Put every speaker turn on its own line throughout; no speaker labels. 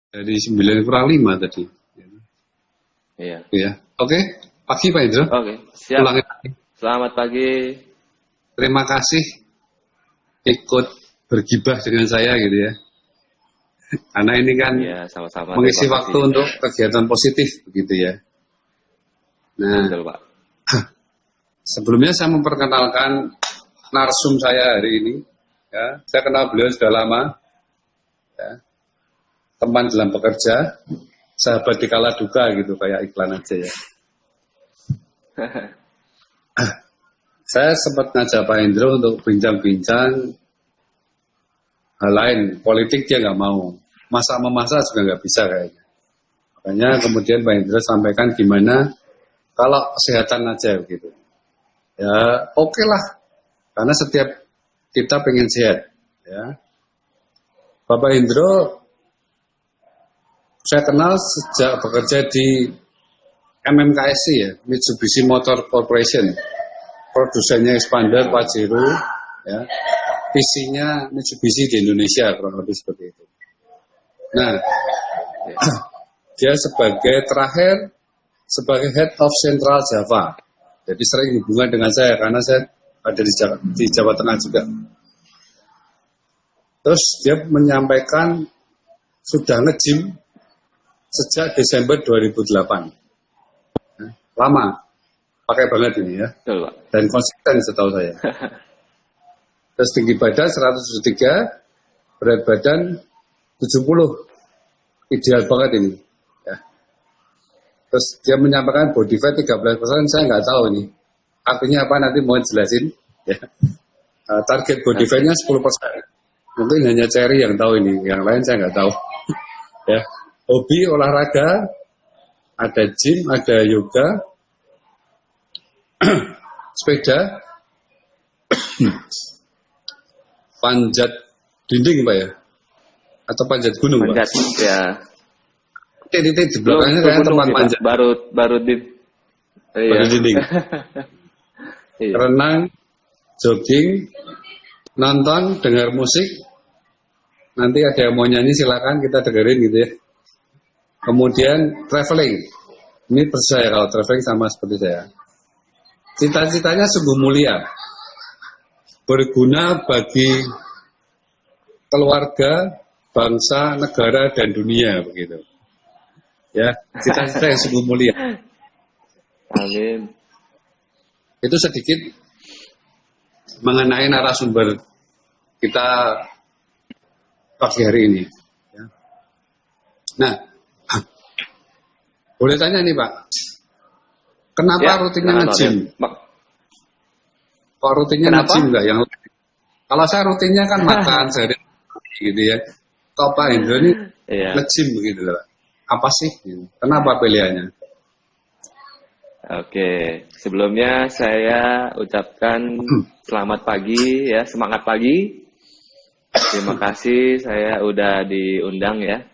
Dari 9 kurang 5 tadi.
Iya.
Ya. Oke, pagi Pak Indro.
Oke, siap.
Ulangi lagi.
Selamat pagi.
Terima kasih ikut bergibah dengan saya gitu ya. Karena ini kan
Iya, sama-sama.
mengisi
Terima
waktu
kasih.
untuk kegiatan positif begitu ya. Nah,
Betul, Pak.
sebelumnya saya memperkenalkan narsum saya hari ini. Ya, saya kenal beliau sudah lama. Ya, teman dalam bekerja, sahabat di kala duka gitu kayak iklan aja ya. Saya sempat ngajak Pak Indro untuk bincang-bincang hal lain, politik dia nggak mau, masak-memasak juga nggak bisa kayaknya. Makanya kemudian Pak Indro sampaikan gimana kalau kesehatan aja begitu. Ya oke lah, karena setiap kita pengen sehat. Ya. Bapak Indro saya kenal sejak bekerja di MMKSC ya, Mitsubishi Motor Corporation. Produsennya Expander, Pajero, ya. Visinya Mitsubishi di Indonesia kurang lebih seperti itu. Nah, dia sebagai Head of Central Java. Jadi sering hubungan dengan saya karena saya ada di Jawa Tengah juga. Terus dia menyampaikan sudah nge-gym sejak Desember 2008. Lama, pakai banget ini ya.
Betul, Pak.
Dan konsisten setahu saya. Terus tinggi badan 173, berat badan 70. Ideal banget ini. Ya. Terus dia menyampaikan body fat 13%, saya nggak tahu ini. Artinya apa nanti mau jelasin. Ya. Target body fatnya 10%. Mungkin hanya Cherry yang tahu ini, yang lain saya nggak tahu. Ya. Hobi olahraga, ada gym, ada yoga, sepeda, panjat dinding Pak ya? Atau panjat gunung Pak?
Panjat, ya.
Titik di belakangnya kayak tempat panjat.
Baru di
Baru dinding.
Iya.
Renang, jogging, nonton, dengar musik. Nanti ada yang mau nyanyi silakan kita dengerin gitu ya. Kemudian traveling. Ini percaya kalau traveling sama seperti saya. Cita-citanya sungguh mulia. Berguna bagi keluarga, bangsa, negara, dan dunia begitu. Ya, cita-cita yang sungguh mulia.
Amin.
Itu sedikit mengenai narasumber kita pagi hari ini. Ya. Nah, boleh tanya nih Pak, kenapa
Ya,
rutinnya nge-gym?
Pak.
Kok rutinnya
Kenapa?
nge-gym enggak? Yang kalau saya rutinnya kan makan sehari gitu ya. Kok Pak Indro ini
Iya.
nge-gym begitu loh. Apa sih? Kenapa pilihannya?
Oke, sebelumnya saya ucapkan selamat pagi ya, semangat pagi. Terima kasih saya udah diundang ya.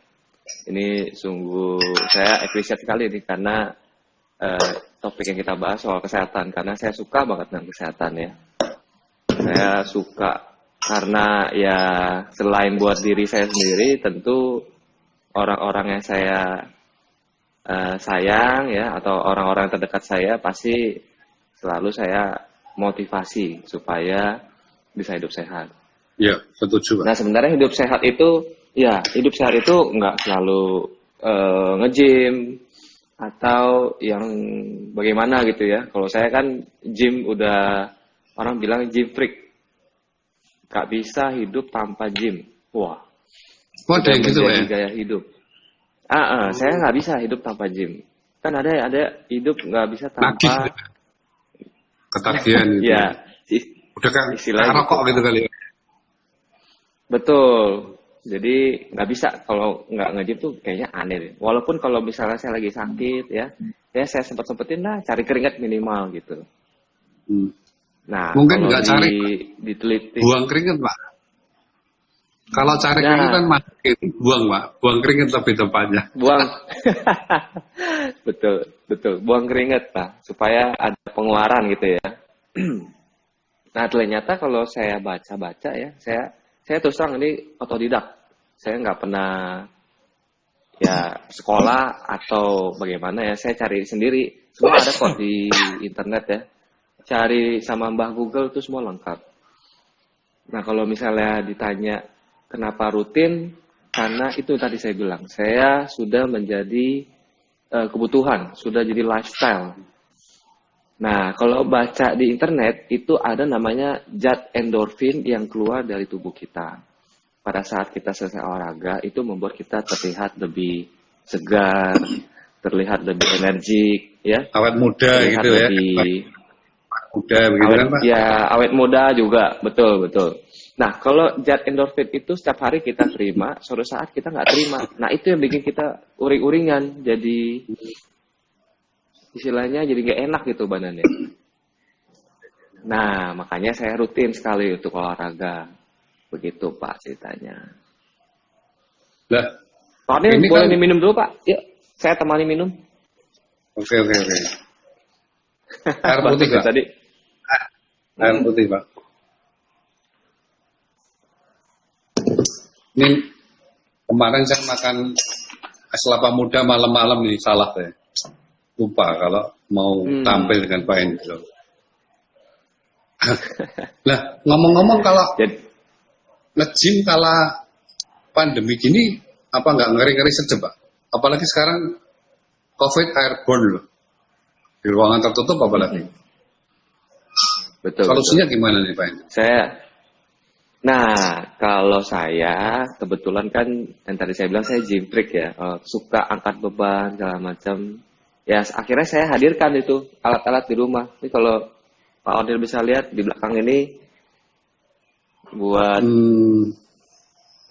Ini sungguh saya appreciate sekali nih karena topik yang kita bahas soal kesehatan karena saya suka banget dengan kesehatan ya. Saya suka karena ya selain buat diri saya sendiri tentu orang-orang yang saya sayang ya atau orang-orang terdekat saya pasti selalu saya motivasi supaya bisa hidup sehat.
Ya, setuju Pak.
Nah sebenarnya hidup sehat itu nggak selalu nge-gym atau yang bagaimana gitu ya. Kalau saya kan gym udah orang bilang gym freak, gak bisa hidup tanpa gym. Wah,
Oh, ada
udah
yang gitu Pak
menjadi
ya?
gaya hidup. Saya nggak bisa hidup tanpa gym. Kan ada hidup nggak bisa
Nagih,
tanpa
ketagihan gitu.
ya
Udah kan
istilah
kayak rokok gitu kali ya.
betul. Jadi nggak bisa kalau nggak nge-gym tuh kayaknya aneh deh. Walaupun kalau misalnya saya lagi sakit ya saya sempetin lah cari keringat minimal gitu. Nah
Mungkin
kalau
nggak cari
diteliti
buang keringat Pak. Kalau cari keringat kan mati, buang Pak. Buang keringat lebih tepatnya.
buang betul buang keringat Pak supaya ada pengeluaran gitu ya. Nah ternyata kalau saya baca ya saya terus terang ini otodidak. Saya nggak pernah ya sekolah atau bagaimana ya, saya cari sendiri. Semua ada kok di internet ya. Cari sama Mbah Google itu semua lengkap. Nah, kalau misalnya ditanya kenapa rutin, karena itu tadi saya bilang, saya sudah menjadi kebutuhan, sudah jadi lifestyle. Nah, kalau baca di internet, itu ada namanya zat endorfin yang keluar dari tubuh kita. Pada saat kita selesai olahraga, itu membuat kita terlihat lebih segar, terlihat lebih energik, ya.
Awet muda
Terlihat
gitu ya.
lebih
Muda begitu
awet,
kan Pak?
ya awet muda juga, betul betul. Nah, kalau zat endorfin itu setiap hari kita terima, suatu saat kita nggak terima. Nah, itu yang bikin kita uring-uringan, jadi istilahnya jadi nggak enak gitu badannya. Nah, makanya saya rutin sekali untuk olahraga. Begitu Pak ceritanya.
Lah,
Pak Odil,
ini
boleh
kan
diminum dulu Pak? Yuk, saya temani minum.
oke. Air putih
Bagus
Pak.
tadi.
Air putih Pak. Ini kemarin saya makan es kelapa muda malam-malam nih, salah saya. Lupa kalau mau tampil dengan Pak Hendro. Lah, ngomong-ngomong kalau
Jadi,
nge-gym kala pandemi gini, apa nggak ngeri-ngeri sedep Pak? Apalagi sekarang COVID airborne loh. Di ruangan tertutup apalagi.
betul.
Solusinya gimana nih Pak Hendro?
Nah, kalau saya kebetulan kan yang tadi saya bilang saya gym freak ya, suka angkat beban segala macam. Ya, akhirnya saya hadirkan itu alat-alat di rumah. Ini kalau Pak Odil bisa lihat di belakang ini buat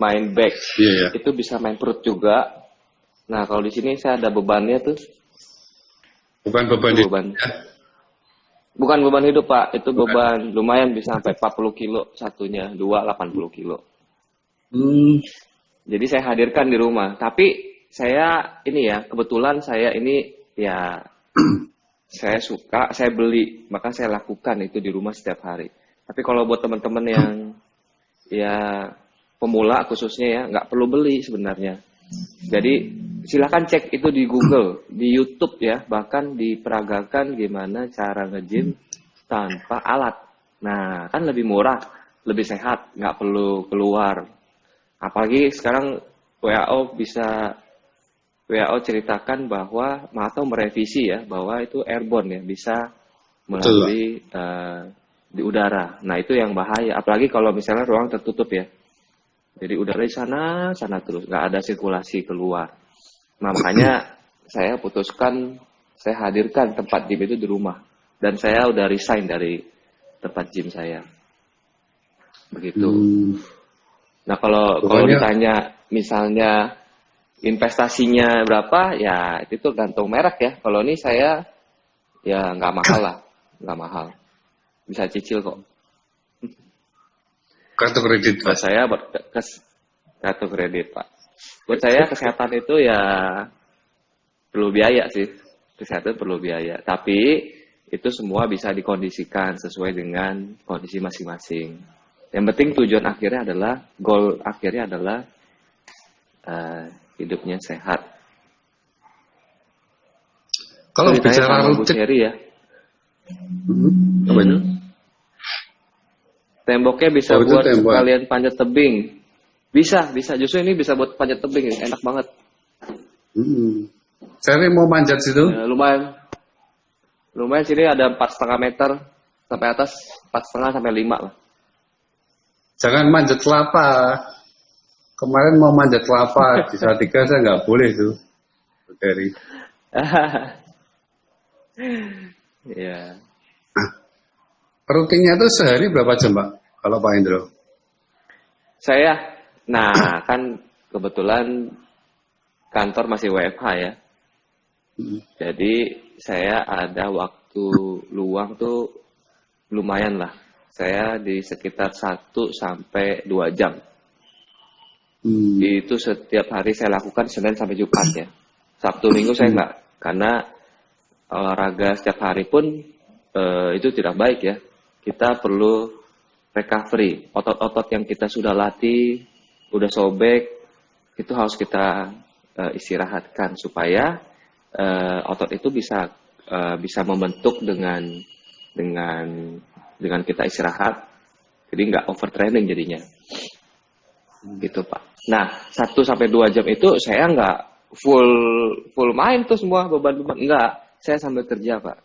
main back,
Iya.
itu bisa main perut juga. Nah, kalau di sini saya ada bebannya tuh.
Bukan beban
Itu beban. Bukan beban hidup Pak, itu beban lumayan bisa sampai 40 kilo satunya, 80 kilo. Jadi saya hadirkan di rumah. Tapi saya ini ya, kebetulan saya ini ya saya suka, saya beli, maka saya lakukan itu di rumah setiap hari. Tapi kalau buat teman-teman yang ya pemula khususnya ya, nggak perlu beli sebenarnya. Jadi silakan cek itu di Google, di YouTube ya, bahkan diperagakan gimana cara nge-gym tanpa alat. Nah, kan lebih murah, lebih sehat, nggak perlu keluar. Apalagi sekarang WHO ceritakan bahwa atau merevisi ya, bahwa itu airborne ya, bisa melalui di udara. Nah, itu yang bahaya. Apalagi kalau misalnya ruang tertutup ya. Jadi udara di sana terus, nggak ada sirkulasi keluar. Nah, makanya saya putuskan, saya hadirkan tempat gym itu di rumah. Dan saya udah resign dari tempat gym saya. Begitu. Nah, kalau ditanya misalnya investasinya berapa, ya itu tergantung merek ya. Kalau ini saya ya nggak mahal lah, nggak mahal. Bisa cicil kok.
Kartu kredit Pak.
Buat saya kartu kredit Pak. Buat saya kesehatan itu ya perlu biaya sih. Kesehatan perlu biaya. Tapi itu semua bisa dikondisikan sesuai dengan kondisi masing-masing. Yang penting tujuan akhirnya adalah, goal akhirnya adalah hidupnya sehat.
Kalau bicara rutin
ya. Temboknya bisa buat sekalian panjat tebing. Bisa. Justru ini bisa buat panjat tebing, enak banget.
Saya mau manjat situ.
Ya, lumayan sini ada 4,5 meter sampai atas, 4,5 sampai 5 lah.
Jangan manjat kelapa. Kemarin mau manjat kelapa di Salatiga saya nggak boleh tuh. Dari.
Ya.
Rutinnya tuh sehari berapa jam Pak? Kalau Pak Hendro?
Kan kebetulan kantor masih WFH ya. Jadi saya ada waktu luang tuh lumayan lah. Saya di sekitar 1 sampai 2 jam. Itu setiap hari saya lakukan Senin sampai Jumat ya. Sabtu Minggu saya enggak. Karena olahraga setiap hari pun itu tidak baik ya. Kita perlu recovery. Otot-otot yang kita sudah latih, udah sobek, itu harus kita istirahatkan supaya otot itu bisa membentuk dengan kita istirahat, jadi nggak overtraining jadinya, gitu Pak. Nah 1 sampai 2 jam itu saya nggak full main tuh semua beban-beban, enggak, saya sambil kerja Pak.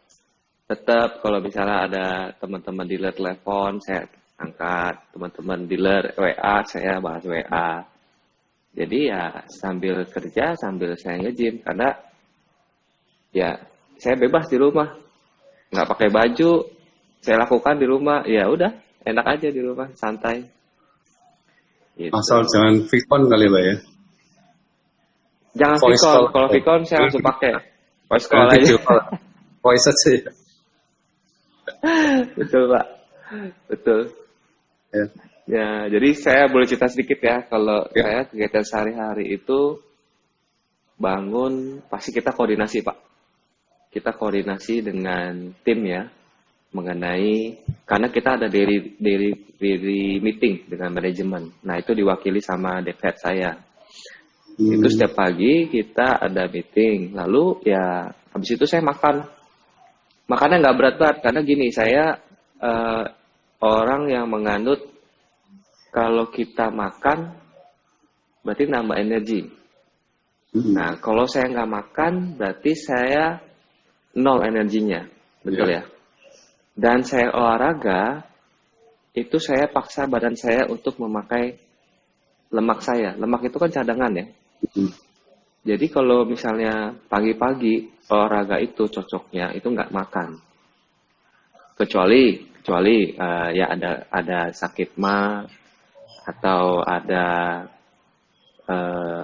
Tetap kalau misalnya ada teman-teman dealer telepon, saya angkat, teman-teman dealer WA, saya bahas WA. Jadi ya sambil kerja, sambil saya nge-gym, karena ya saya bebas di rumah, nggak pakai baju, saya lakukan di rumah, ya udah enak aja di rumah, santai. Gitu.
Asal jangan Vicon kali Pak ya.
Jangan
Voice
Vicon,
call.
kalau Vicon saya langsung pakai voice call aja.
Video call. Voice aja ya.
Betul Pak, betul.
Ya.
Ya, jadi saya boleh cerita sedikit ya, kalau
Ya.
saya kegiatan sehari-hari itu bangun, pasti kita koordinasi Pak. Kita koordinasi dengan tim ya, mengenai, karena kita ada daily meeting dengan manajemen. Nah itu diwakili sama devet saya. Itu setiap pagi kita ada meeting, lalu ya habis itu saya makan. Makannya nggak berat-berat, karena gini, saya orang yang menganut kalau kita makan berarti nambah energi. Nah kalau saya nggak makan berarti saya nol energinya, betul ya. Dan saya olahraga itu saya paksa badan saya untuk memakai lemak saya. Lemak itu kan cadangan ya. Jadi kalau misalnya pagi-pagi olahraga itu cocoknya itu nggak makan. Kecuali ya ada sakit ma atau ada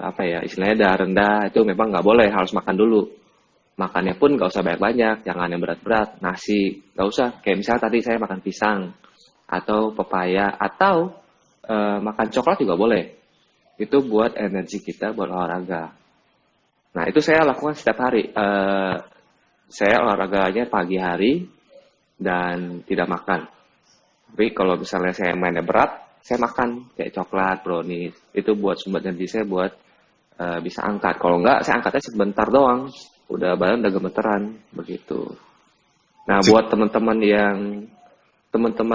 apa ya istilahnya darah rendah, itu memang nggak boleh, harus makan dulu. Makannya pun nggak usah banyak-banyak, jangan yang berat-berat, nasi nggak usah. Kayak misalnya tadi saya makan pisang atau pepaya atau makan coklat juga boleh. Itu buat energi kita buat olahraga. Nah itu saya lakukan setiap hari. Saya olahraganya pagi hari dan tidak makan. Tapi kalau misalnya saya mainnya berat, saya makan kayak coklat, brownies. Itu buat sumber energi saya buat bisa angkat. Kalau enggak, saya angkatnya sebentar doang. Udah badan udah gemeteran begitu. Nah buat teman-teman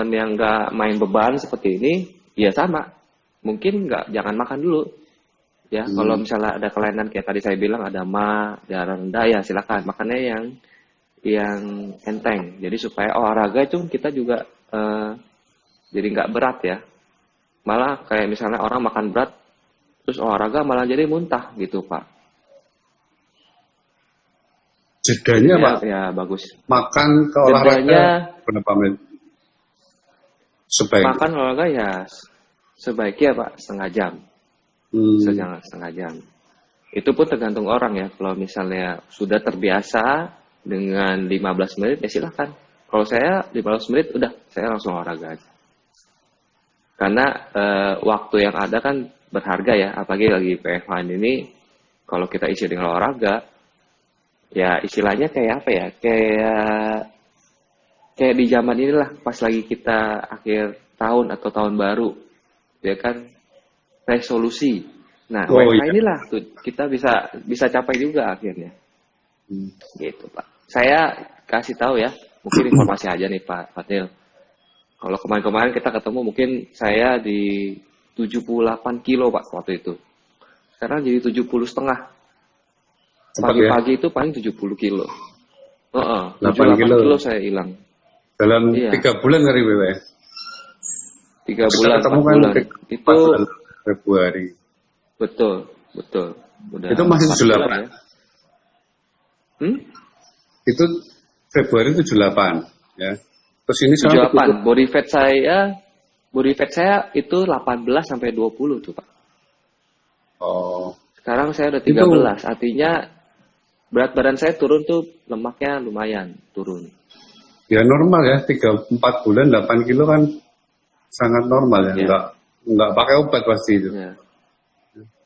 yang nggak main beban seperti ini, ya sama. Mungkin jangan makan dulu. Ya kalau misalnya ada kelainan kayak tadi saya bilang ada darah rendah, ya silakan makannya yang enteng. Jadi supaya olahraga itu kita juga jadi nggak berat ya. Malah kayak misalnya orang makan berat terus olahraga malah jadi muntah gitu Pak.
Jedanya Pak?
Ya bagus.
Makan ke olahraga berapa menit? Sebaiknya.
Makan olahraga ya sebaiknya Pak setengah jam. Setengah jam. Itu pun tergantung orang ya. Kalau misalnya sudah terbiasa dengan 15 menit ya silakan. Kalau saya 15 menit udah saya langsung olahraga aja. Karena waktu yang ada kan berharga ya, apalagi lagi PFH ini. Kalau kita isi dengan olahraga, ya istilahnya kayak apa ya? Kayak di zaman inilah pas lagi kita akhir tahun atau tahun baru, ya kan resolusi. Nah, WFH inilah tuh kita bisa capai juga akhirnya. Gitu Pak. Saya kasih tahu ya, mungkin informasi aja nih Pak Fadil. Kalau kemarin-kemarin kita ketemu mungkin saya di 78 kilo Pak waktu itu. Sekarang jadi 70,5. Pagi-pagi itu paling 70 kilo. 78 kilo saya hilang.
Dalam 3 bulan dari WW.
3 bulan, 4 bulan. Itu
Februari.
Betul. Udah
itu masih 78
ya.
Itu Februari 78 ya. Terus ini
78. Body fat saya itu 18 sampai 20 tuh Pak.
Oh.
Sekarang saya udah 13. Artinya berat badan saya turun tuh, lemaknya lumayan turun.
Ya normal ya, 3-4 bulan 8 kilo kan sangat normal ya. Enggak pakai obat pasti itu.
Ya.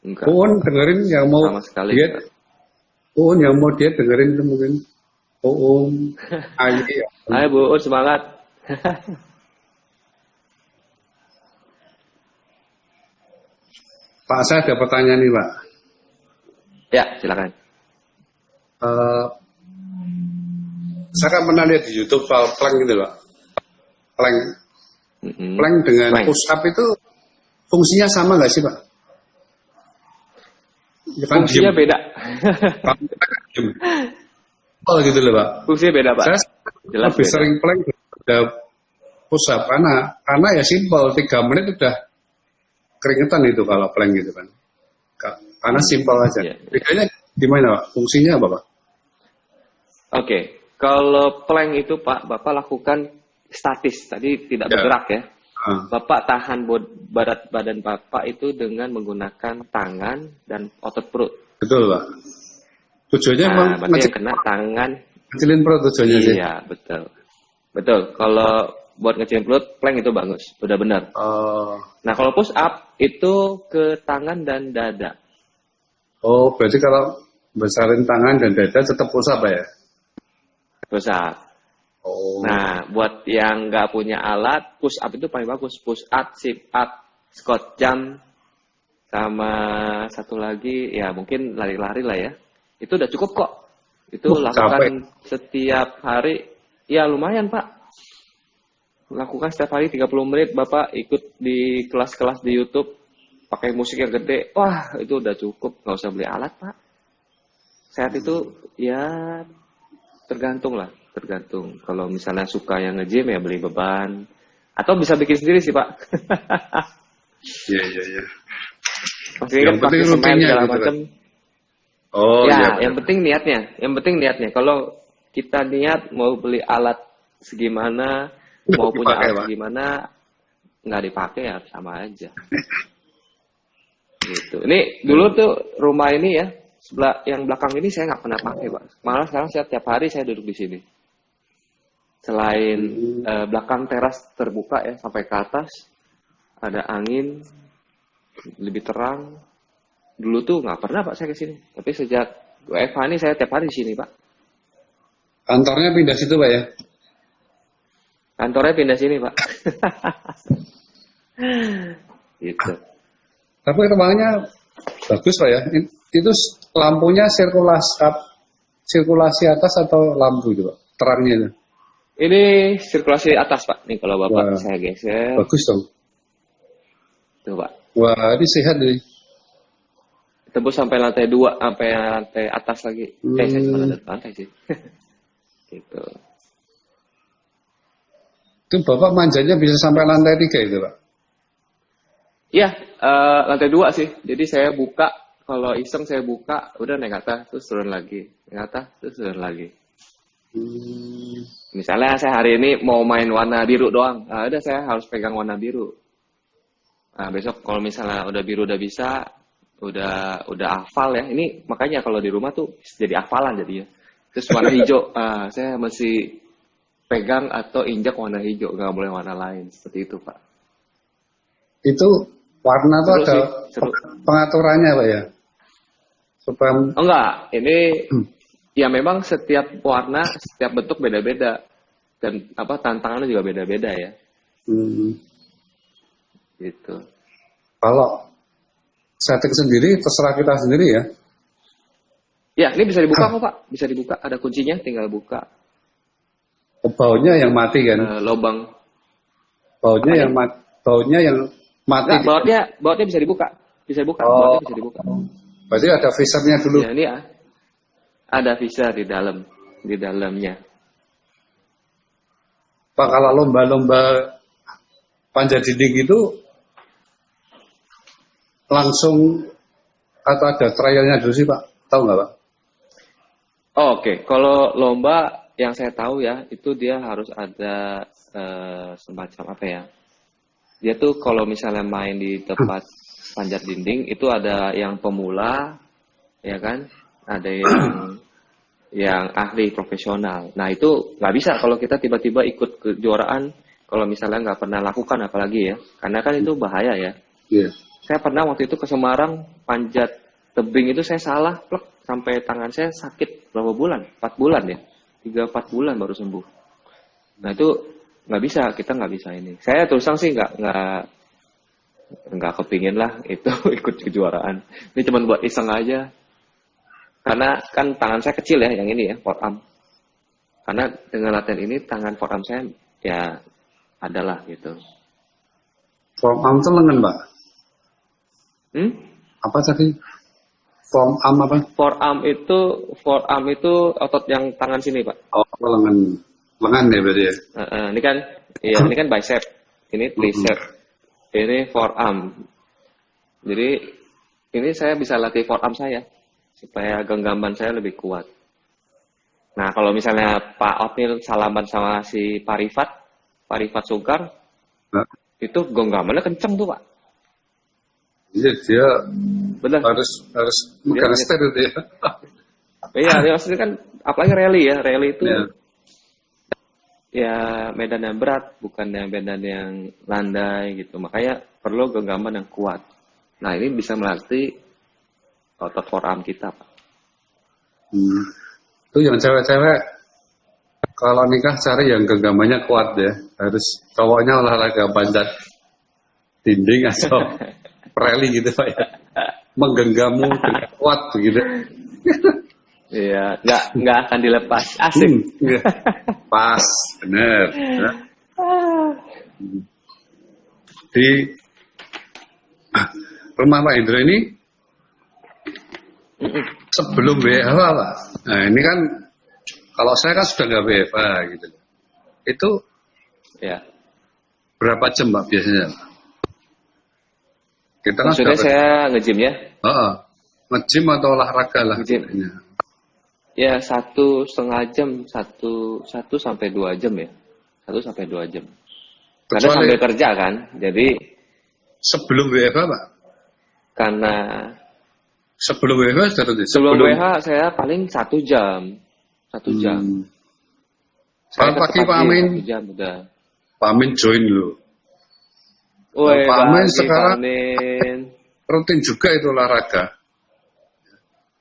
Dengerin yang mau diet. Yang mau diet dengerin itu mungkin.
Ayo Bu, semangat.
Pak, saya ada pertanyaan nih Pak.
Ya, silakan.
Eh, saya kan pernah lihat di YouTube soal plank gitu loh. Plank, plank dengan
Plank.
push up itu fungsinya sama nggak sih Pak? Ya kan
Fungsinya
diem.
beda.
Diem. Oh gitu loh Pak.
Fungsinya beda, Pak.
Saya
Jelas
lebih
beda.
sering plank daripada push up karena ya simpel 3 menit udah keringetan itu kalau plank gitu kan. Karena simpel aja.
Iya.
Bedanya gimana Pak? Fungsinya apa Pak?
Oke, kalau plank itu Pak, Bapak lakukan statis, tadi tidak bergerak ya. Bapak tahan berat badan Bapak itu dengan menggunakan tangan dan otot perut.
Betul Pak. Tujuannya
Nah,
emang
berarti yang kena tangan.
ngecilin perut tujuannya sih.
Iya, betul. Betul, kalau buat ngecilin perut, plank itu bagus, udah benar. Nah, kalau push up itu ke tangan dan dada.
Oh, berarti kalau besarin tangan dan dada tetap push up ya?
Push up.
Oh.
Nah, buat yang nggak punya alat, push up itu paling bagus. Push up, sit up, squat jump, sama satu lagi ya mungkin lari-lari lah ya. Itu udah cukup kok. Itu lakukan setiap hari. Ya lumayan Pak. Lakukan setiap hari 30 menit. Bapak ikut di kelas-kelas di YouTube. Pakai musik yang gede. Wah itu udah cukup. Nggak usah beli alat Pak. Sehat itu ya tergantung lah. Tergantung. Kalau misalnya suka yang nge-gym ya beli beban. Atau bisa bikin sendiri sih Pak.
Iya.
Masih ingat pakai semen segala macam.
Oh
ya,
iya.
yang penting niatnya. Kalau kita niat mau beli alat segimana, mau punya alat segimana, nggak dipakai ya sama aja. Gitu. Ini dulu tuh rumah ini ya, sebelah yang belakang ini saya nggak pernah pakai Pak. Malah sekarang saya tiap hari saya duduk di sini. Selain belakang teras terbuka ya sampai ke atas, ada angin, lebih terang. Dulu tuh nggak pernah Pak saya ke sini. Tapi sejak WFH ini saya tiap hari di sini Pak.
Kantornya pindah situ Pak ya?
Kantornya pindah sini Pak. Gitu.
Tapi ruangannya bagus Pak ya? Itu lampunya sirkulasi atas atau lampu itu Pak? Terangnya itu?
Ini sirkulasi atas Pak. Nih kalau Bapak saya geser.
Bagus dong.
Tuh Pak.
Wah ini sehat nih.
Tembus sampai lantai 2, sampai lantai atas lagi. Saya cuma ada lantai sih. Gitu.
Itu Bapak manjanya bisa sampai lantai 3 itu Pak?
Iya, lantai 2 sih. Jadi saya buka, kalau iseng saya buka, udah naik atas, terus turun lagi. Naik atas, terus turun lagi. Misalnya saya hari ini mau main warna biru doang. Nah, udah saya harus pegang warna biru. Nah, besok kalau misalnya udah biru udah bisa, udah hafal ya. Ini makanya kalau di rumah tuh jadi hafalan jadinya. Terus warna hijau, saya mesti pegang atau injak warna hijau, nggak boleh warna lain. Seperti itu Pak.
Itu warna tuh ada pengaturannya Pak ya? Supaya...
Enggak, ini ya memang setiap warna, setiap bentuk beda-beda. Dan tantangannya juga beda-beda ya. Gitu.
Kalau setting sendiri terserah kita sendiri ya?
Ya, ini bisa dibuka kok Pak. Bisa dibuka, ada kuncinya, tinggal buka.
Baunya yang mati kan?
Lubang.
Baunya yang mati.
Enggak, bautnya bisa dibuka. Bisa dibuka, bautnya bisa dibuka.
Berarti ada visornya dulu.
Ya, ini ya. Ada visor di dalamnya.
Pak, kalau lomba-lomba panjat dinding itu langsung atau ada trialnya dulu sih Pak? Tahu nggak Pak?
Oke. Kalau lomba yang saya tahu ya, itu dia harus ada semacam apa ya? Dia tuh kalau misalnya main di tempat panjat dinding, itu ada yang pemula, ya kan? Ada yang ahli profesional. Nah itu nggak bisa kalau kita tiba-tiba ikut kejuaraan, kalau misalnya nggak pernah lakukan apalagi ya. Karena kan itu bahaya ya.
Iya.
Saya pernah waktu itu ke Semarang, panjat tebing itu saya salah, plek, sampai tangan saya sakit berapa bulan? 4 bulan ya? 3-4 bulan baru sembuh. Nah itu nggak bisa, kita nggak bisa ini. Saya terus terang sih nggak kepingin lah itu ikut kejuaraan. Ini cuma buat iseng aja. Karena kan tangan saya kecil ya, yang ini ya, forearm. Karena dengan latihan ini tangan forearm saya ya adalah gitu.
Forearm itu lengan, Pak.
Hmm?
Apa tadi? Forearm apa?
Forearm itu otot yang tangan sini, Pak.
Oh, lengan. Lengan ya berarti ya?
Ini kan, iya, ini kan bicep, ini tricep, ini forearm. Jadi ini saya bisa latih forearm saya supaya genggaman saya lebih kuat. Nah, kalau misalnya Pak Otnil salaman sama si Pak Rifat Sungkar,
Nah,
itu genggamannya kenceng tuh, Pak.
iya, dia
Bener.
harus megang
Dia-
setir itu ya.
Iya, dia maksudnya kan, apalagi rally ya. Rally itu
Ya.
ya medan yang berat, bukan yang medan yang landai gitu. Makanya perlu genggaman yang kuat. Nah, ini bisa melatih otot forearm kita, Pak.
Itu yang cewek-cewek kalau nikah cari yang genggamannya kuat ya. Harus cowoknya olahraga panjat dinding atau rally gitu Pak ya. Menggenggamu dengan kuat begitu.
Iya, nggak akan dilepas. Asik.
Iya. Pas, bener. Ya. Di rumah Pak Indro ini sebelum WFH Pak. Nah ini kan kalau saya kan sudah nggak WFH gitu. Itu
Ya.
berapa jam Pak biasanya? Kita kan
Maksudnya
sudah
saya nge-gym ya?
nge-gym atau olahraga lah.
Nge-gym.
Gitu.
Ya 1,5 jam, 1 sampai 2 jam ya. 1 sampai 2 jam. Karena
Kecuali
sambil kerja kan, jadi
sebelum WFH Pak.
karena
Sebelum WFH sudah rutin.
sebelum WH saya paling 1 jam. 1 jam. Saya
Selamat pagi
ke
Pak
tempat
Amin.
1 jam udah.
Pak Amin join dulu.
Woi,
Pak Amin
pagi,
sekarang-
Pak Amin.
Rutin juga itu olahraga.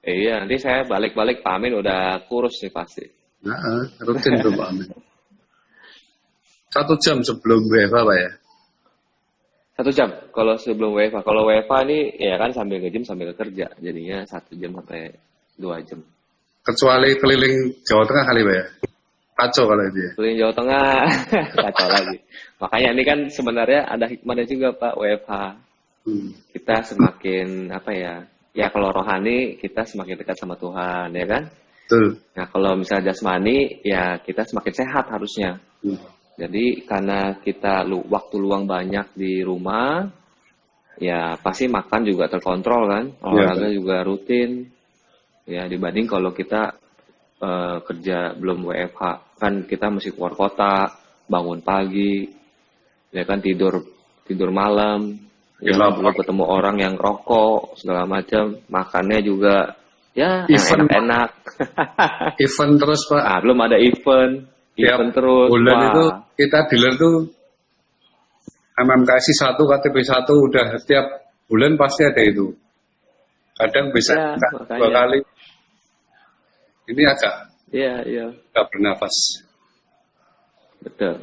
Iya, nanti saya balik-balik Pak Amin udah kurus nih pasti.
Nah, rutin tuh Pak Amin. 1 jam sebelum WFH Pak ya.
1 jam kalau sebelum WFH. Kalau WFH ini ya kan sambil nge-gym sambil kerja. Jadinya 1 jam sampai 2 jam.
Kecuali keliling Jawa Tengah kali Pak ya. Kacau kalau itu ya.
Keliling Jawa Tengah, kacau lagi. Makanya ini kan sebenarnya ada hikmahnya juga Pak WFH. Kita semakin apa ya? Ya kalau rohani kita semakin dekat sama Tuhan, ya kan?
Betul.
Nah kalau misalnya jasmani, ya kita semakin sehat harusnya. Jadi karena kita waktu luang banyak di rumah, ya pasti makan juga terkontrol kan, olahraga juga rutin. Ya dibanding kalau kita kerja belum WFH, kan kita mesti keluar kota, bangun pagi, ya kan tidur malam, ya belum ketemu orang yang rokok segala macam, makannya juga ya yang enak-enak.
Event terus Pak.
Ah, belum ada event terus.
Bulan
Wah.
itu kita dealer tuh MMKSI 1, KTP 1 udah setiap bulan pasti ada itu. Kadang bisa
Ya,
2
makanya.
kali. Ini agak
Iya.
nggak bernafas.
Betul.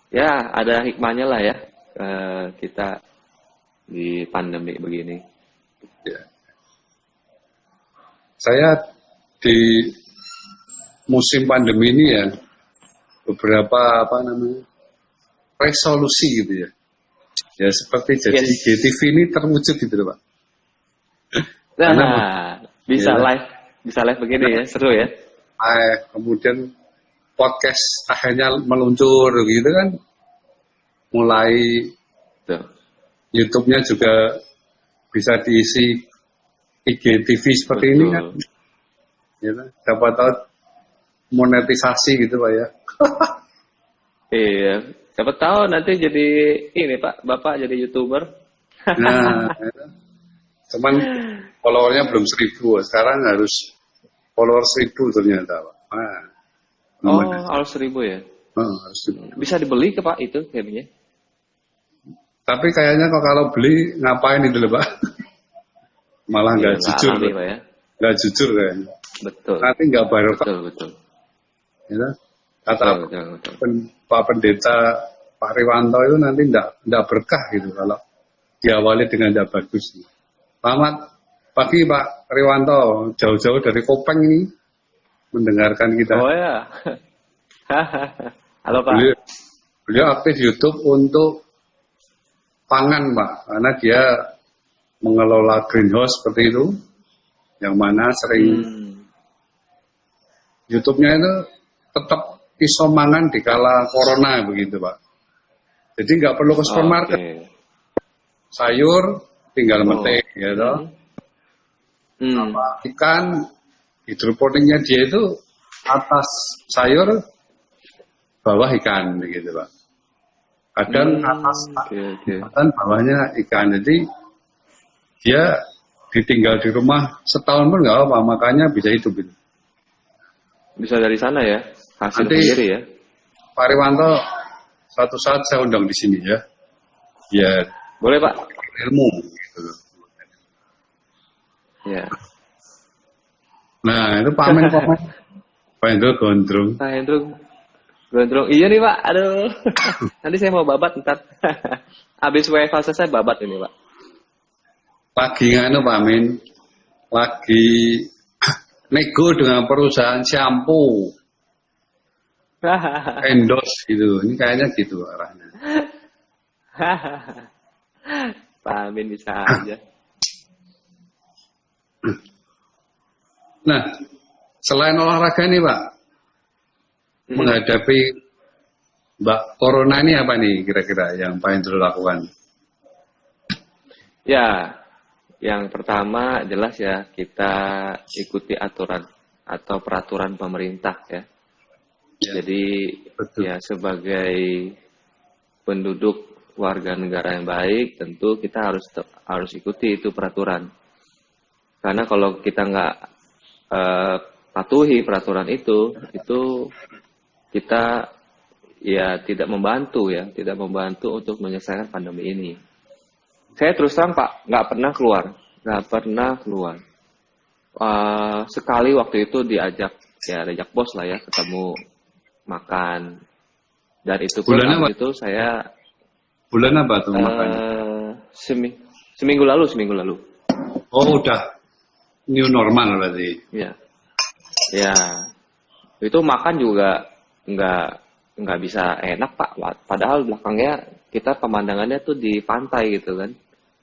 Ya, ada hikmahnya lah ya. Kita di pandemi begini.
Ya. Saya di musim pandemi ini ya beberapa resolusi gitu ya. Ya seperti jadi IGTV ini terwujud gitu loh Pak.
Nah, bisa live begini ya, seru ya.
Kemudian podcast akhirnya meluncur gitu kan. Mulai YouTube-nya juga bisa diisi IGTV seperti ini kan. Ya, dapat tahu monetisasi gitu Pak ya.
Iya, siapa tahu nanti jadi ini Pak, Bapak jadi YouTuber.
Nah, cuman followernya belum 1.000, sekarang harus follower 1.000 ternyata Pak.
Harus 1.000 ya?
Harus 1.000.
Bisa dibeli ke Pak itu gamenya?
Tapi kayaknya kalau beli ngapain itu loh Pak? Malah nggak jujur,
Pak ya.
Nggak jujur kayaknya.
Betul.
Nanti nggak barokah.
Betul.
Ya, kata
betul.
Pak Pendeta Pak Riwanto itu nanti nggak berkah gitu kalau diawali dengan tidak bagus. Selamat Pagi Pak Riwanto, jauh-jauh dari Kopeng ini mendengarkan kita.
Oh ya. Halo Pak.
Beliau aktif YouTube untuk pangan Pak, karena dia mengelola greenhouse seperti itu, yang mana sering YouTube-nya itu tetap iso mangan di kala corona begitu Pak. Jadi nggak perlu ke supermarket, sayur tinggal metik gitu. Ikan hidroponiknya dia itu atas sayur, bawah ikan begitu Pak. Kadang atas dan bawahnya ikan. Jadi dia ditinggal di rumah setahun pun nggak apa, makanya bisa hidup gitu.
Bisa dari sana ya, hasil
Nanti,
sendiri ya.
Pak Riwanto, suatu saat saya undang di sini ya. Ya,
boleh Pak.
Ilmu. Gitu.
Ya.
Nah, itu pamen. Pak Hendro gondrong.
Pak Hendro gondrong. Iya nih Pak, aduh. Nanti saya mau babat ntar. Habis WFH selesai babat ini Pak.
Lagi nganu Pak Amin, lagi nego dengan perusahaan shampoo. Endorse gitu. Ini kayaknya gitu arahnya.
Pak Amin bisa aja.
Nah, selain olahraga nih Pak, menghadapi Mbak Corona ini apa nih kira-kira yang Pak Hendro lakukan?
Ya, yang pertama jelas ya, kita ikuti aturan atau peraturan pemerintah ya. Jadi betul. Ya sebagai penduduk warga negara yang baik, tentu kita harus ikuti itu peraturan. Karena kalau kita nggak patuhi peraturan itu kita ya tidak membantu untuk menyelesaikan pandemi ini. Saya terus terang Pak, nggak pernah keluar. Sekali waktu itu diajak bos lah ya, ketemu makan, dan itu pun itu saya
bulan apa tuh makannya?
Seminggu lalu.
Oh udah new normal berarti.
Ya, itu makan juga nggak bisa enak Pak. Padahal belakangnya kita pemandangannya tuh di pantai gitu kan.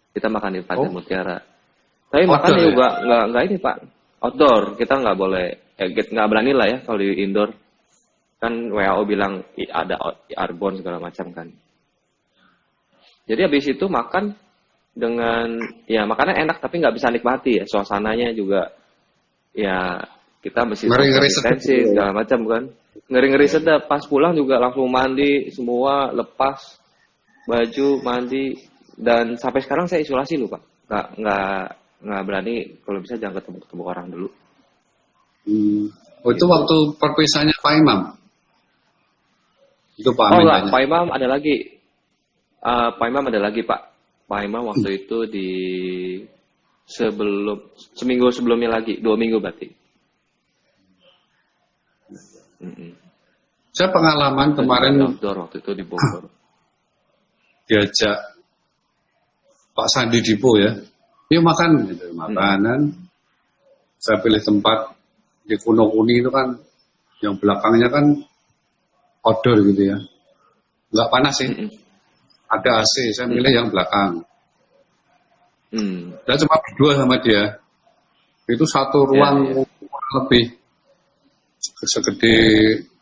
Kita makan di Pantai Mutiara. Tapi makannya juga nggak ini Pak. Outdoor, kita nggak boleh, nggak berani lah ya kalau di indoor. Kan WHO bilang ada airborne segala macam kan. Jadi habis itu makan dengan ya makannya enak tapi nggak bisa nikmati ya, suasananya juga ya kita mesti
ngeri-ngeri
segala macam kan. Ngeri-ngeri sedap. Pas pulang juga langsung mandi semua, lepas baju, mandi, dan sampai sekarang saya isolasi loh Pak. Nggak berani, kalau bisa jangan ketemu orang dulu.
Oh itu waktu perpisahannya Pak Imam? Itu Pak Amin.
Enggak, Pak Imam ada lagi. Pak Imam ada lagi Pak. Pak Imam waktu itu di seminggu sebelumnya lagi, 2 minggu berarti.
Saya pengalaman kemarin
outdoor waktu itu di Bogor.
Diajak Pak Sandi Dipo ya, yuk makan gitu, makanan. Saya pilih tempat di Kunokuni itu kan, yang belakangnya kan outdoor gitu ya, nggak panas sih. Ada AC, saya milih yang belakang. Saya cuma berdua sama dia. Itu satu ruang lebih segede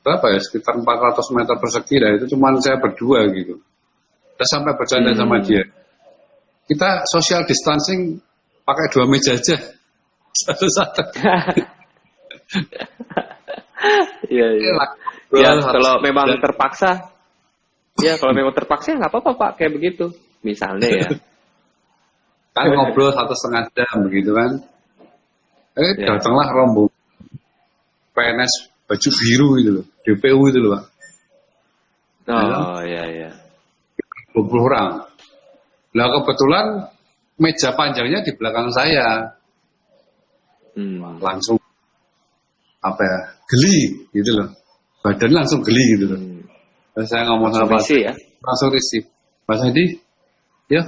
berapa ya, sekitar 400 meter persegi lah. Itu cuma saya berdua gitu. Saya sampai bercanda sama dia. Kita social distancing pakai 2 meja aja. Satu-satu.
Iya. Ya, kalau memang terpaksa. Ya, kalau memang terpaksa nggak apa-apa Pak, kayak begitu. Misalnya ya.
Kan ngobrol 1,5 jam begitu kan. Datanglah rombongan PNS baju biru gitu loh, DPU itu loh Pak.
Oh iya.
20 orang. Nah kebetulan meja panjangnya di belakang saya. Langsung apa ya, geli gitu loh. Badan langsung geli gitu loh. Terus saya ngomong sama Pak,
ya?
langsung risih. Mas Hadi, ya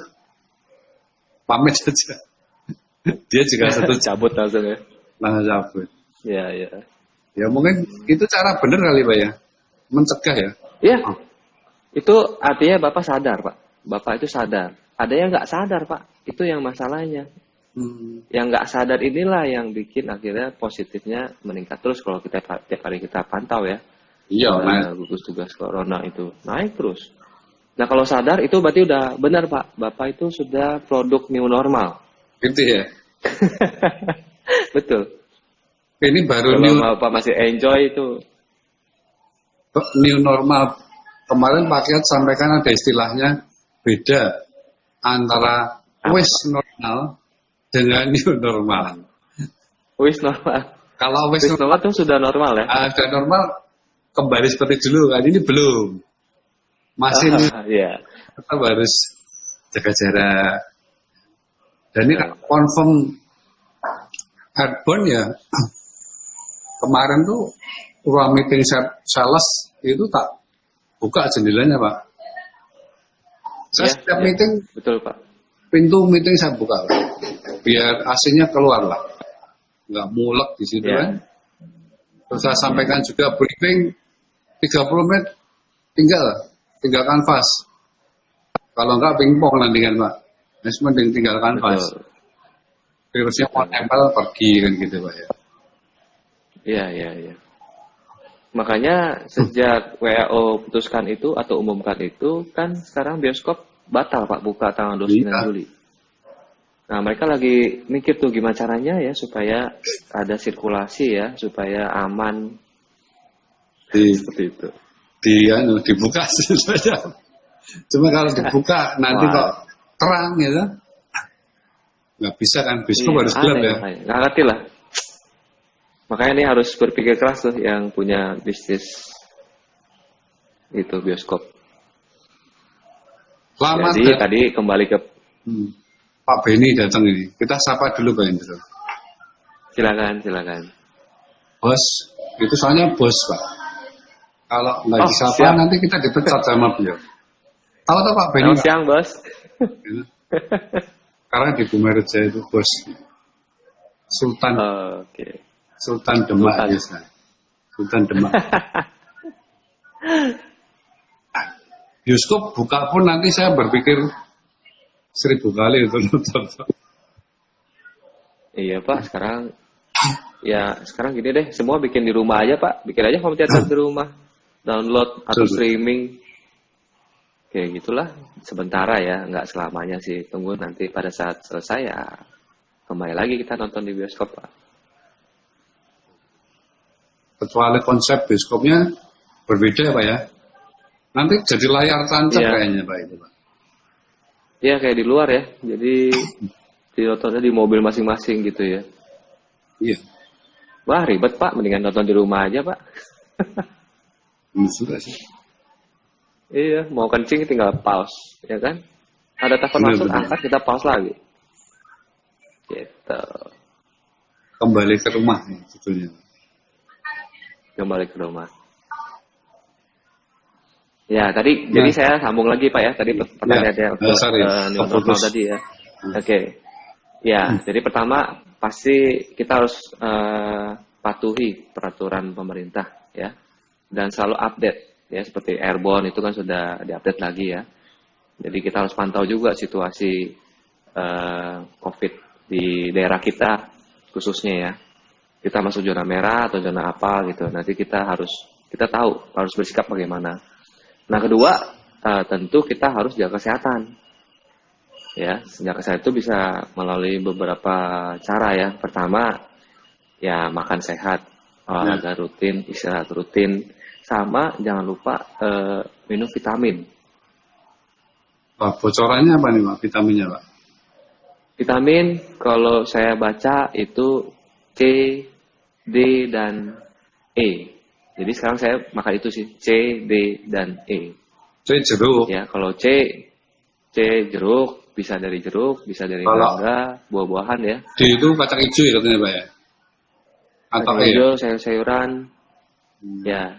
pamit saja. Dia juga setuju.
Cabut langsung ya.
Langsung cabut.
Iya, iya.
Ya mungkin itu cara benar kali Pak ya. Mencegah ya.
Iya,
Oh.
itu artinya Bapak sadar, Pak. Bapak itu sadar. Ada yang nggak sadar, Pak. Itu yang masalahnya. Yang nggak sadar inilah yang bikin akhirnya positifnya meningkat terus kalau kita tiap hari kita pantau ya.
Iya,
Gugus tugas corona itu naik terus. Nah kalau sadar itu berarti udah benar Pak. Bapak itu sudah produk new normal.
gitu ya.
Betul.
Ini baru
Kalau Bapak masih enjoy itu.
new normal. Kemarin Pak Kiat sampaikan ada istilahnya beda antara wis normal dengan new normal.
Wis normal.
Kalau
Wis normal itu sudah normal ya?
Sudah normal kembali seperti dulu kan, ini belum. Masih
iya.
Tetap harus jaga jarak. Dan ini confirm airborne ya. Kemarin tuh ruang meeting sales itu tak buka jendelanya Pak. Saya setiap meeting,
betul Pak.
pintu meeting saya buka Pak. Biar AC-nya keluar lah. Nggak mulek di situ kan. Terus saya sampaikan juga briefing 30 menit tinggal kanvas. Kalau enggak pingpong nanti kan Pak. Mas mending tinggal kanvas. Virusnya mau nempel pergi kan gitu Pak ya.
Iya, iya, iya. Makanya sejak WHO putuskan itu atau umumkan itu kan sekarang bioskop batal Pak buka tanggal 29 Juli. Nah mereka lagi mikir tuh gimana caranya ya supaya ada sirkulasi ya supaya aman. Seperti itu.
Dibuka saja. Cuma kalau dibuka nanti kok terang ya, nggak bisa kan bioskop harus gelap ya.
Nggak ngerti lah. Makanya ini harus berpikir keras tuh yang punya bisnis itu bioskop. Jadi tadi kembali ke
Pak Beni datang ini. Kita sapa dulu Pak Indro.
Silakan.
Bos, itu soalnya bos Pak. Kalau nggak disapa nanti kita dipecat sama beliau. Tahu Pak Beni?
Selamat siang bos.
Karena di Bumereja itu bos Sultan.
Oke.
Sultan Demak biasa. Sultan Demak. Bioskop buka pun nanti saya berpikir 1000 kali itu nonton.
Iya Pak, sekarang gini deh, semua bikin di rumah aja Pak, bikin aja home theater di rumah, download atau streaming, kayak gitulah. Sementara ya, nggak selamanya sih. Tunggu nanti pada saat selesai ya kembali lagi kita nonton di bioskop Pak.
Kecuali konsep bioskopnya berbeda Pak ya. Nanti jadi layar tancap kayaknya Pak itu Pak.
Iya kayak di luar ya. Jadi nontonnya di mobil masing-masing gitu ya.
Iya.
Wah ribet Pak, mendingan nonton di rumah aja Pak.
Sudah sih.
Iya, mau kencing tinggal pause, ya kan? Ada telepon masuk, angkat kita pause lagi. Gitu.
Kembali ke rumah nih judulnya.
Kembali ke rumah. Ya, jadi saya sambung lagi Pak ya. Tadi pertanyaannya new normal tadi ya. Oke. Ya, jadi pertama pasti kita harus patuhi peraturan pemerintah ya. Dan selalu update ya, seperti airborne itu kan sudah diupdate lagi ya. Jadi kita harus pantau juga situasi COVID di daerah kita khususnya ya. Kita masuk zona merah atau zona apa gitu. Nanti kita tahu harus bersikap bagaimana. Nah kedua, tentu kita harus jaga kesehatan. Ya, jaga kesehatan itu bisa melalui beberapa cara ya. Pertama, ya makan sehat, olahraga rutin, istirahat rutin, sama jangan lupa minum vitamin.
Bocorannya apa nih Pak vitaminnya Pak?
Vitamin kalau saya baca itu C, D, dan E. Jadi sekarang saya makan itu sih, C, D, dan E.
C jeruk.
Ya, kalau C jeruk, bisa dari mangga, buah-buahan ya.
D itu kacang hijau ya katanya Pak ya? Atau
kacang hijau, sayur-sayuran. Ya.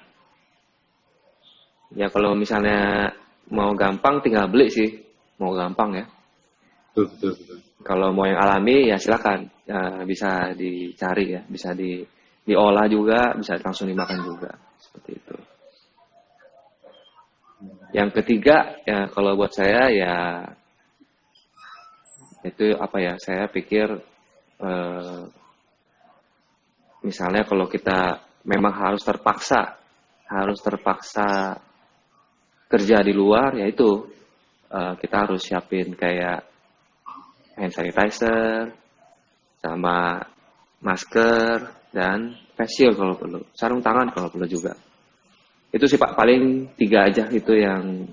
Ya kalau misalnya mau gampang tinggal beli sih. Mau gampang ya.
betul.
Kalau mau yang alami ya silakan. Bisa dicari ya, bisa diolah juga, bisa langsung dimakan juga. Seperti itu. Yang ketiga ya kalau buat saya ya itu apa ya? Saya pikir misalnya kalau kita memang harus terpaksa kerja di luar, ya itu kita harus siapin kayak hand sanitizer, sama masker, dan face shield kalau perlu, sarung tangan kalau perlu juga. Itu sih Pak, paling 3 aja itu yang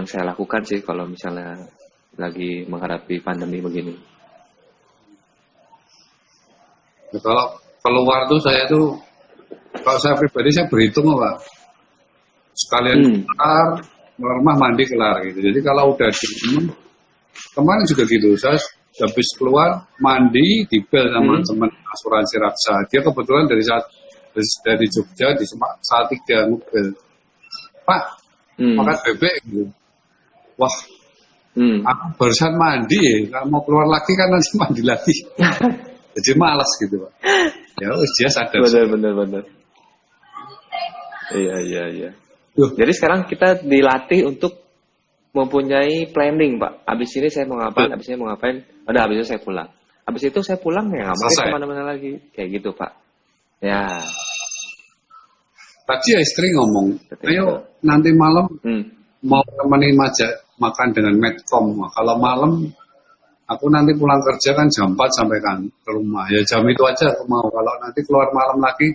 saya lakukan sih kalau misalnya lagi menghadapi pandemi begini.
Ya, kalau keluar tuh kalau saya pribadi saya berhitung Pak. Sekalian keluar rumah mandi kelar gitu. Jadi kalau udah di kemarin juga gitu, saya habis keluar mandi dibel sama teman asuransi Raksa. Dia kebetulan dari Jogja di Salatiga mobil. Pak, makan bebek gitu. Wah, aku barusan mandi ya. Kalau mau keluar lagi kan nanti mandi lagi. Jadi malas gitu Pak. Ya dia sadar.
Benar. Iya. Jadi sekarang kita dilatih untuk mempunyai planning, Pak. Abis ini saya mau ngapain, udah abis itu saya pulang. Abis itu saya pulang ya nggak mau kemana-mana lagi. Kayak gitu, Pak. Ya.
Tadi ya istri ngomong, ayo nanti malam mau temenin makan dengan Medcom. Kalau malam aku nanti pulang kerja kan jam 4 sampai kan ke rumah. Ya jam itu aja aku mau. Kalau nanti keluar malam lagi,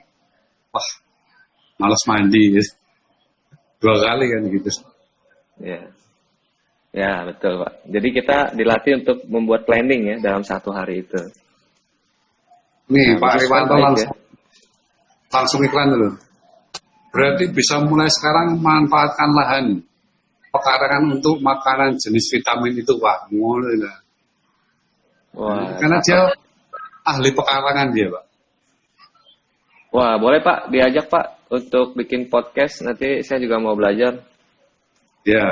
wah malas mandi. 2 kali kan gitu.
Ya betul Pak. Jadi kita dilatih untuk membuat planning ya dalam 1 hari itu.
Nih Pak Riwanto langsung iklan dulu. Berarti bisa mulai sekarang memanfaatkan lahan pekarangan untuk makanan jenis vitamin itu Pak. Mulai lah.
Wah,
karena dia ahli pekarangan dia Pak.
Wah boleh Pak, diajak Pak untuk bikin podcast, nanti saya juga mau belajar.
Ya,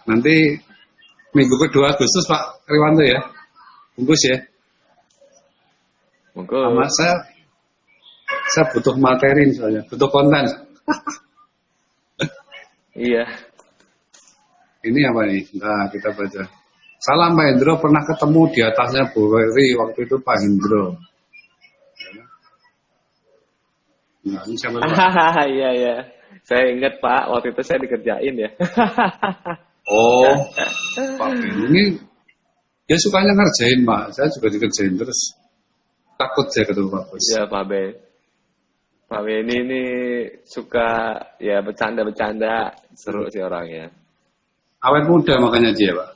nanti minggu kedua Agustus Pak Riwanto ya, bungkus ya.
Bungkus.
Sama saya butuh materi soalnya, butuh konten.
Iya.
Ini apa nih? Nah kita baca. Salam Pak Hendro, pernah ketemu di atasnya Bu Wery, waktu itu Pak Hendro. Nah, ini siapa Pak?
Iya. Saya ingat Pak, waktu itu saya dikerjain ya.
Oh, Pak ini dia sukanya ngerjain Pak. Saya juga dikerjain terus. Takut saya ketemu Pak Bos.
Iya Pak B. Pak B ini suka ya bercanda-bercanda, seru sih orangnya.
Awet muda makanya dia Pak.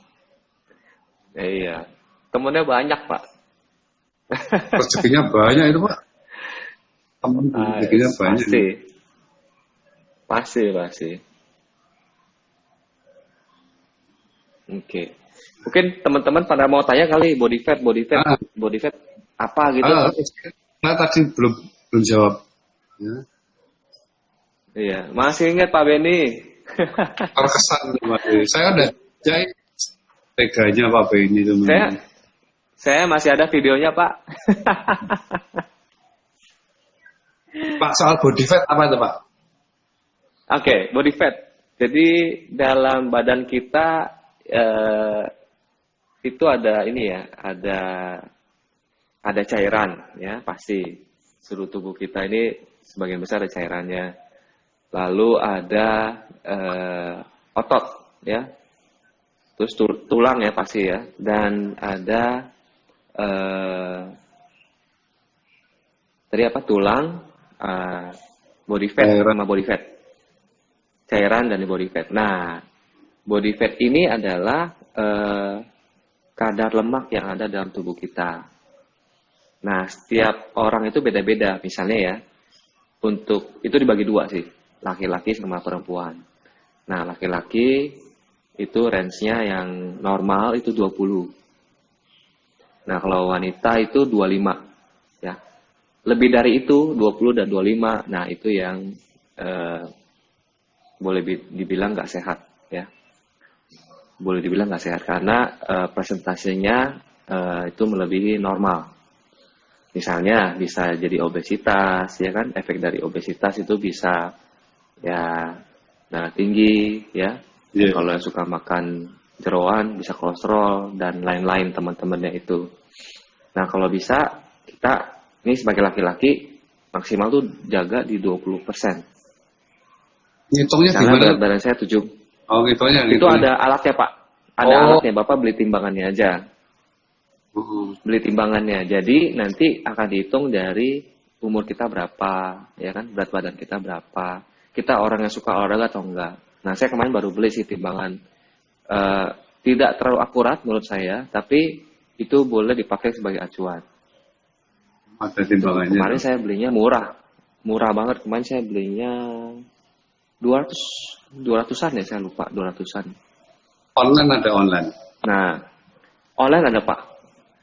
Iya. Temennya banyak Pak.
Rezekinya banyak itu Pak. Temen rezekinya banyak.
Pasti. Oke. Mungkin teman-teman pada mau tanya kali body fat apa gitu?
Saya tadi belum jawab. Ya.
Iya, masih ingat Pak Beni?
Terkesan Pak Beni. Saya udah jahit teganya Pak Beni itu.
Saya masih ada videonya Pak.
Pak soal body fat apa itu Pak?
Oke, body fat. Jadi dalam badan kita itu ada ini ya, ada cairan ya pasti. Seluruh tubuh kita ini sebagian besar ada cairannya. Lalu ada otot ya, terus tulang ya pasti ya, dan ada tadi apa tulang, body fat sama body fat. Cairan dan body fat. Nah, body fat ini adalah kadar lemak yang ada dalam tubuh kita. Nah, setiap orang itu beda-beda. Misalnya ya, untuk itu dibagi 2 sih, laki-laki sama perempuan. Nah, laki-laki itu range-nya yang normal itu 20. Nah, kalau wanita itu 25. Ya. Lebih dari itu, 20 dan 25. Nah, itu yang boleh dibilang nggak sehat ya. boleh dibilang nggak sehat karena presentasinya itu melebihi normal. Misalnya bisa jadi obesitas, ya kan? Efek dari obesitas itu bisa ya darah tinggi, ya.
Iya.
Kalau yang suka makan jeroan bisa kolesterol dan lain-lain teman-temannya itu. Nah kalau bisa kita ini sebagai laki-laki maksimal tuh jaga di 20%.
Ngitungnya
Misalnya
gimana?
berat badan saya 7.
Oh, ngitungnya.
Itu ada alatnya Pak. Ada alatnya, Bapak beli timbangannya aja. Beli timbangannya. Jadi nanti akan dihitung dari umur kita berapa, ya kan? Berat badan kita berapa. Kita orang yang suka olahraga atau enggak. Nah, saya kemarin baru beli sih timbangan. Tidak terlalu akurat menurut saya, tapi itu boleh dipakai sebagai acuan.
Ada timbangannya.
Kemarin saya belinya murah. Murah banget. Kemarin saya belinya 200-an ya, saya lupa 200-an.
Online ada online.
Nah, online ada Pak.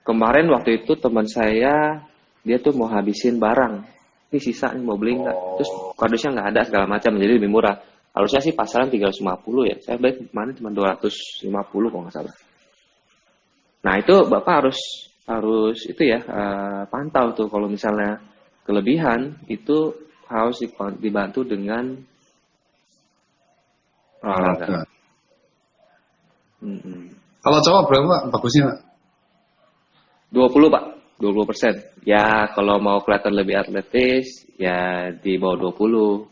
Kemarin waktu itu teman saya, dia tuh mau habisin barang. Ini sisa nih mau beli nggak? Terus kardusnya nggak ada segala macam, jadi lebih murah. Harusnya sih pasaran 350 ya. Saya beli kemarin cuma 250 kalau nggak salah. Nah itu Bapak harus itu ya pantau tuh kalau misalnya kelebihan itu harus dibantu dengan olahraga.
Kalau cowok berapa bagusnya Pak?
20 Pak, 20%. Ya kalau mau kelihatan lebih atletis ya di bawah 20.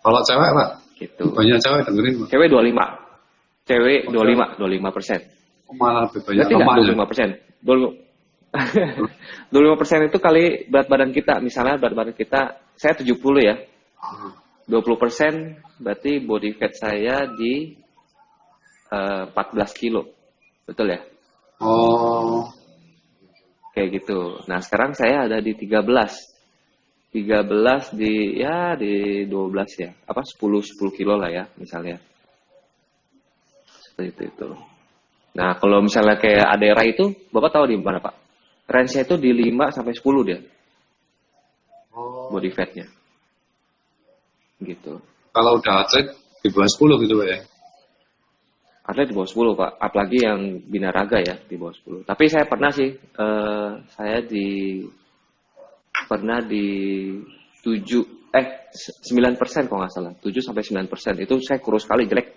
Kalau cewek Pak?
Gitu.
Banyak cewek dengerin Pak.
Cewek 25. Cewek 25%.
Malah lebih banyak
Berarti
lemaknya.
25%. 25% itu kali berat badan kita. Misalnya berat badan kita, saya 70 ya. 20% berarti body fat saya di 14 kilo. Betul ya?
Oh.
Kayak gitu. Nah sekarang saya ada di 13 di 12 ya. Apa 10 kilo lah ya misalnya. Seperti itu. Nah kalau misalnya kayak Adera itu, Bapak tahu di mana Pak? Range-nya itu di 5 sampai 10 dia. Body fatnya. Gitu. Kalau
udah atlet di bawah 10 gitu Pak ya?
Atlet di bawah 10 Pak, apalagi yang binaraga ya di bawah 10. Tapi saya pernah sih, saya pernah di 9% kalau nggak salah, 7-9%. Itu saya kurus sekali, jelek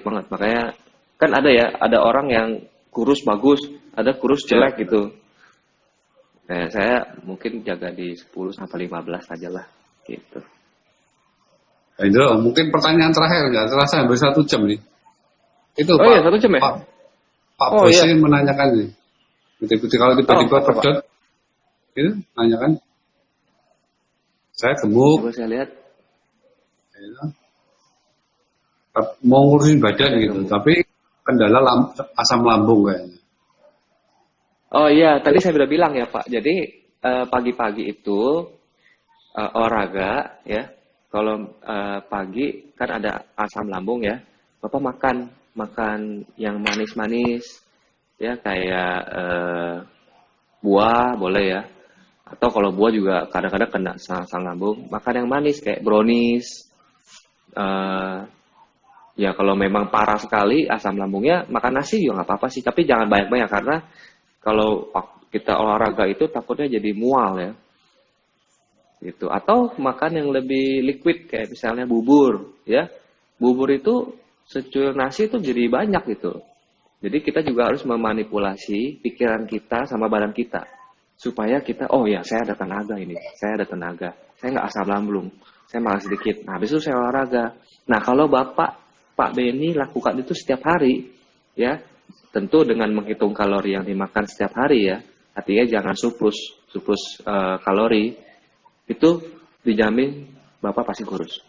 banget. Makanya kan ada orang yang kurus bagus, ada kurus jelek gitu. Nah, saya mungkin jaga di 10-15 aja lah, gitu.
Itu mungkin pertanyaan terakhir, nggak terasa hampir 1 jam nih. Itu Pak,
iya 1 jam ya?
Pak Bos ini menanyakan nih. Putih-putih kalau tiba-tiba pedot, itu nanyakan. Saya gemuk.
Coba saya lihat.
Mau ngurusin badan gitu, tapi kendala asam lambung kayaknya.
Oh iya, tadi saya sudah bilang ya Pak. Jadi pagi-pagi itu olahraga ya. Kalau pagi kan ada asam lambung ya. Bapak makan yang manis-manis ya kayak buah boleh ya. Atau kalau buah juga kadang-kadang kena asam lambung, makan yang manis kayak brownies. Ya kalau memang parah sekali asam lambungnya, makan nasi juga nggak apa-apa sih. Tapi jangan banyak-banyak karena kalau kita olahraga itu takutnya jadi mual ya. Gitu. Atau makan yang lebih liquid kayak misalnya bubur ya. Bubur itu secuil nasi itu jadi banyak gitu. Jadi kita juga harus memanipulasi pikiran kita sama badan kita. Supaya kita, oh ya saya ada tenaga ini, saya ada tenaga. Saya nggak asam lambung, saya malah sedikit. Nah habis itu saya olahraga. Nah kalau Pak Benny lakukan itu setiap hari, ya tentu dengan menghitung kalori yang dimakan setiap hari ya. Artinya jangan surplus kalori, itu dijamin Bapak pasti kurus.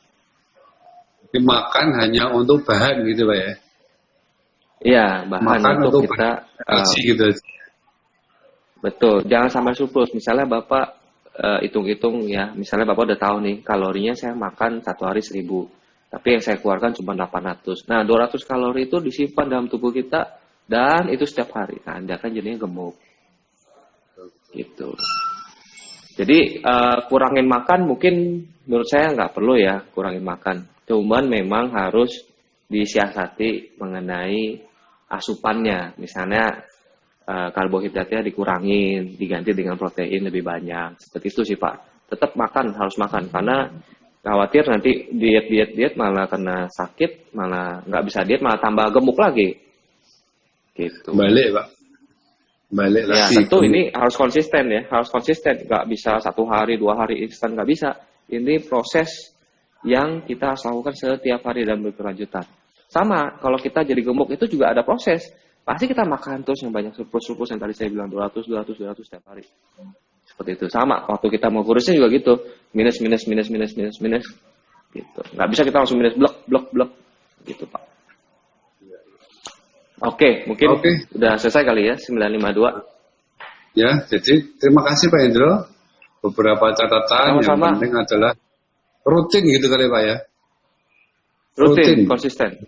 Dimakan hanya untuk bahan gitu Pak ya?
Iya, bahan
makan
untuk kita
gitu.
Betul, jangan sampai surplus. Misalnya Bapak hitung-hitung ya, misalnya Bapak udah tahu nih kalorinya saya makan 1 hari 1000, tapi yang saya keluarkan cuma 800. Nah 200 kalori itu disimpan dalam tubuh kita dan itu setiap hari. Nah Anda kan jadinya gemuk. Gitu. Jadi kurangin makan mungkin menurut saya nggak perlu ya kurangin makan. Cuman memang harus disiasati mengenai asupannya. Misalnya karbohidratnya dikurangin, diganti dengan protein lebih banyak. Seperti itu sih Pak. Tetap makan, harus makan. Karena khawatir nanti diet malah kena sakit, malah nggak bisa diet, malah tambah gemuk lagi. Gitu.
Balik Pak. Balik
Ya
lagi.
tentu ini harus konsisten ya, harus konsisten. Nggak bisa 1 hari, 2 hari instan, nggak bisa. Ini proses yang kita harus lakukan setiap hari dan berkelanjutan. Sama, kalau kita jadi gemuk itu juga ada proses. Pasti kita makan terus yang banyak surplus yang tadi saya bilang 200 setiap hari. Seperti itu. Sama, waktu kita mau kurusnya juga gitu. Minus. Gitu. Nggak bisa kita langsung minus blok. Gitu Pak. Oke, mungkin udah selesai kali ya, 952.
Ya, jadi terima kasih Pak Hendro. Beberapa catatan yang penting adalah rutin gitu kali Pak ya.
Rutin, konsisten.